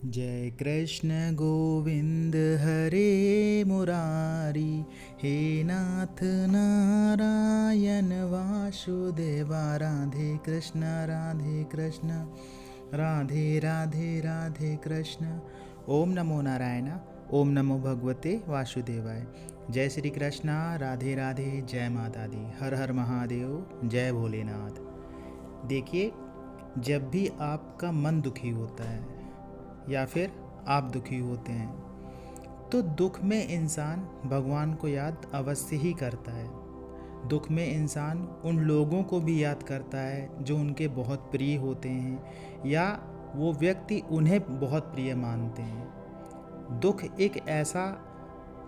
जय कृष्ण गोविंद हरे मुरारी, हे नाथ नारायण वासुदेवा। राधे कृष्ण राधे कृष्ण, राधे राधे राधे कृष्ण। ओम नमो नारायण, ओम नमो भगवते वासुदेवाय। जय श्री कृष्णा, राधे राधे, जय माता दी, हर हर महादेव, जय भोलेनाथ। देखिए, जब भी आपका मन दुखी होता है या फिर आप दुखी होते हैं तो दुख में इंसान भगवान को याद अवश्य ही करता है। दुख में इंसान उन लोगों को भी याद करता है जो उनके बहुत प्रिय होते हैं या वो व्यक्ति उन्हें बहुत प्रिय मानते हैं। दुख एक ऐसा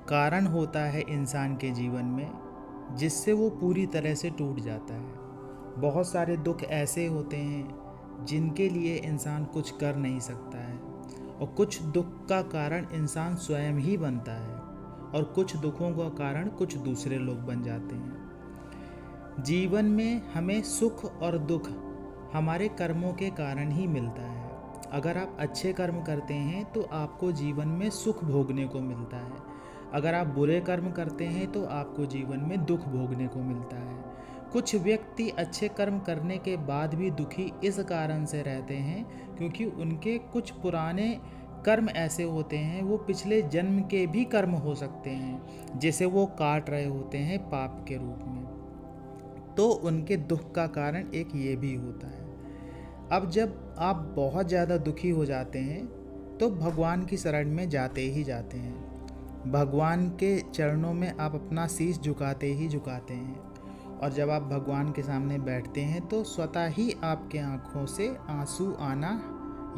कारण होता है इंसान के जीवन में जिससे वो पूरी तरह से टूट जाता है। बहुत सारे दुख ऐसे होते हैं जिनके लिए इंसान कुछ कर नहीं सकता है, और कुछ दुख का कारण इंसान स्वयं ही बनता है, और कुछ दुखों का कारण कुछ दूसरे लोग बन जाते हैं। जीवन में हमें सुख और दुख हमारे कर्मों के कारण ही मिलता है। अगर आप अच्छे कर्म करते हैं तो आपको जीवन में सुख भोगने को मिलता है। अगर आप बुरे कर्म करते हैं तो आपको जीवन में दुख भोगने को मिलता है। कुछ व्यक्ति अच्छे कर्म करने के बाद भी दुखी इस कारण से रहते हैं क्योंकि उनके कुछ पुराने कर्म ऐसे होते हैं, वो पिछले जन्म के भी कर्म हो सकते हैं, जिसे वो काट रहे होते हैं पाप के रूप में। तो उनके दुख का कारण एक ये भी होता है। अब जब आप बहुत ज़्यादा दुखी हो जाते हैं तो भगवान की शरण में जाते ही जाते हैं। भगवान के चरणों में आप अपना शीश झुकाते ही झुकाते हैं, और जब आप भगवान के सामने बैठते हैं तो स्वतः ही आपके आँखों से आंसू आना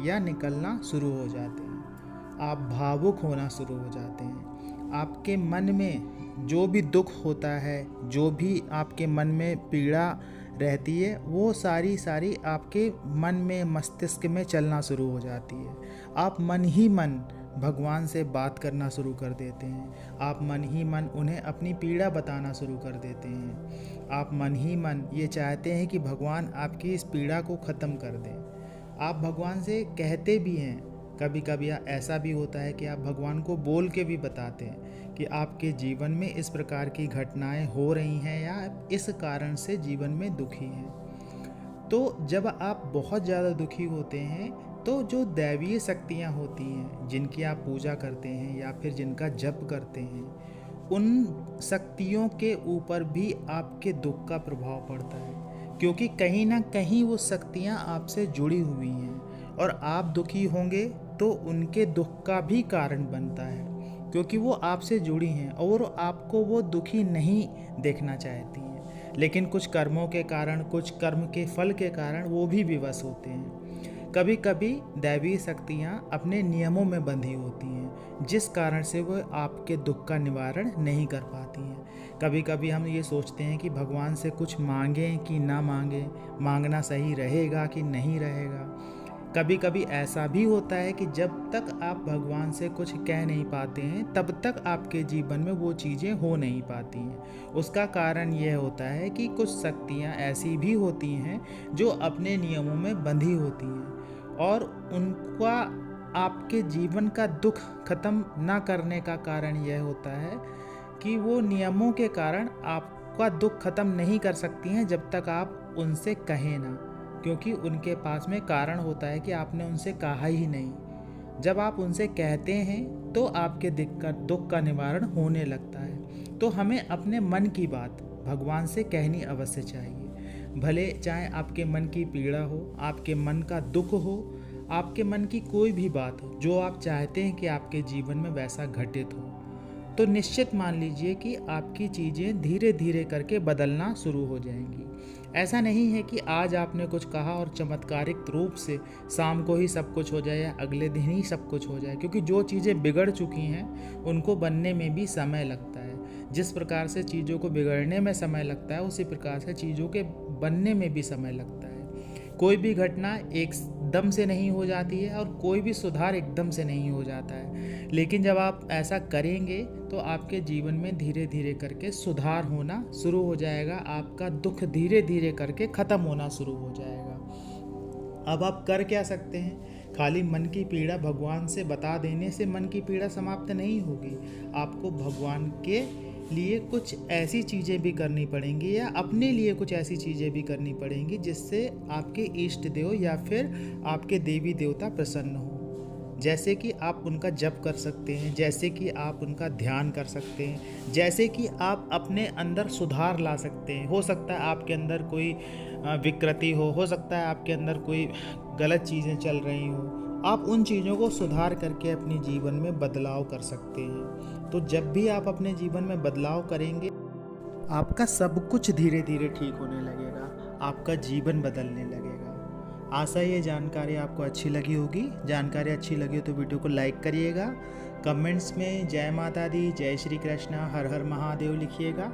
या निकलना शुरू हो जाते हैं। आप भावुक होना शुरू हो जाते हैं। आपके मन में जो भी दुख होता है, जो भी आपके मन में पीड़ा रहती है, वो सारी आपके मन में, मस्तिष्क में चलना शुरू हो जाती है। आप मन ही मन भगवान से बात करना शुरू कर देते हैं। आप मन ही मन उन्हें अपनी पीड़ा बताना शुरू कर देते हैं। आप मन ही मन ये चाहते हैं कि भगवान आपकी इस पीड़ा को ख़त्म कर दें। आप भगवान से कहते भी हैं, कभी कभी ऐसा भी होता है कि आप भगवान को बोल के भी बताते हैं कि आपके जीवन में इस प्रकार की घटनाएं हो रही हैं या इस कारण से जीवन में दुखी हैं। तो जब आप बहुत ज़्यादा दुखी होते हैं तो जो दैवीय शक्तियाँ होती हैं, जिनकी आप पूजा करते हैं या फिर जिनका जप करते हैं, उन शक्तियों के ऊपर भी आपके दुख का प्रभाव पड़ता है, क्योंकि कहीं ना कहीं वो शक्तियाँ आपसे जुड़ी हुई हैं, और आप दुखी होंगे तो उनके दुख का भी कारण बनता है, क्योंकि वो आपसे जुड़ी हैं और आपको वो दुखी नहीं देखना चाहती हैं। लेकिन कुछ कर्मों के कारण, कुछ कर्म के फल के कारण वो भी विवश होते हैं। कभी कभी दैवीय शक्तियाँ अपने नियमों में बंधी होती हैं, जिस कारण से वो आपके दुख का निवारण नहीं कर पाती हैं। कभी कभी हम ये सोचते हैं कि भगवान से कुछ मांगें कि ना मांगें, मांगना सही रहेगा कि नहीं रहेगा। कभी कभी ऐसा भी होता है कि जब तक आप भगवान से कुछ कह नहीं पाते हैं तब तक आपके जीवन में वो चीज़ें हो नहीं पाती हैं। उसका कारण यह होता है कि कुछ शक्तियाँ ऐसी भी होती हैं जो अपने नियमों में बंधी होती हैं, और उनका आपके जीवन का दुख खत्म ना करने का कारण यह होता है कि वो नियमों के कारण आपका दुख खत्म नहीं कर सकती हैं जब तक आप उनसे कहें ना, क्योंकि उनके पास में कारण होता है कि आपने उनसे कहा ही नहीं। जब आप उनसे कहते हैं तो आपके दुख का निवारण होने लगता है। तो हमें अपने मन की बात भगवान से कहनी अवश्य चाहिए, भले चाहे आपके मन की पीड़ा हो, आपके मन का दुख हो, आपके मन की कोई भी बात हो जो आप चाहते हैं कि आपके जीवन में वैसा घटित हो, तो निश्चित मान लीजिए कि आपकी चीज़ें धीरे धीरे करके बदलना शुरू हो जाएंगी। ऐसा नहीं है कि आज आपने कुछ कहा और चमत्कारिक रूप से शाम को ही सब कुछ हो जाए या अगले दिन ही सब कुछ हो जाए, क्योंकि जो चीज़ें बिगड़ चुकी हैं उनको बनने में भी समय लगता है। जिस प्रकार से चीज़ों को बिगड़ने में समय लगता है, उसी प्रकार से चीज़ों के बनने में भी समय लगता है। कोई भी घटना एकदम से नहीं हो जाती है और कोई भी सुधार एकदम से नहीं हो जाता है, लेकिन जब आप ऐसा करेंगे तो आपके जीवन में धीरे धीरे करके सुधार होना शुरू हो जाएगा। आपका दुख धीरे धीरे करके ख़त्म होना शुरू हो जाएगा। अब आप कर क्या सकते हैं? खाली मन की पीड़ा भगवान से बता देने से मन की पीड़ा समाप्त नहीं होगी। आपको भगवान के लिए कुछ ऐसी चीज़ें भी करनी पड़ेंगी या अपने लिए कुछ ऐसी चीज़ें भी करनी पड़ेंगी जिससे आपके इष्ट देव या फिर आपके देवी देवता प्रसन्न हो। जैसे कि आप उनका जप कर सकते हैं, जैसे कि आप उनका ध्यान कर सकते हैं, जैसे कि आप अपने अंदर सुधार ला सकते हैं। हो सकता है आपके अंदर कोई विकृति हो सकता है आपके अंदर कोई गलत चीज़ें चल रही हो, आप उन चीज़ों को सुधार करके अपने जीवन में बदलाव कर सकते हैं। तो जब भी आप अपने जीवन में बदलाव करेंगे, आपका सब कुछ धीरे धीरे ठीक होने लगेगा, आपका जीवन बदलने लगेगा। आशा ये जानकारी आपको अच्छी लगी होगी। जानकारी अच्छी लगी हो तो वीडियो को लाइक करिएगा, कमेंट्स में जय माता दी, जय श्री कृष्णा, हर हर महादेव लिखिएगा।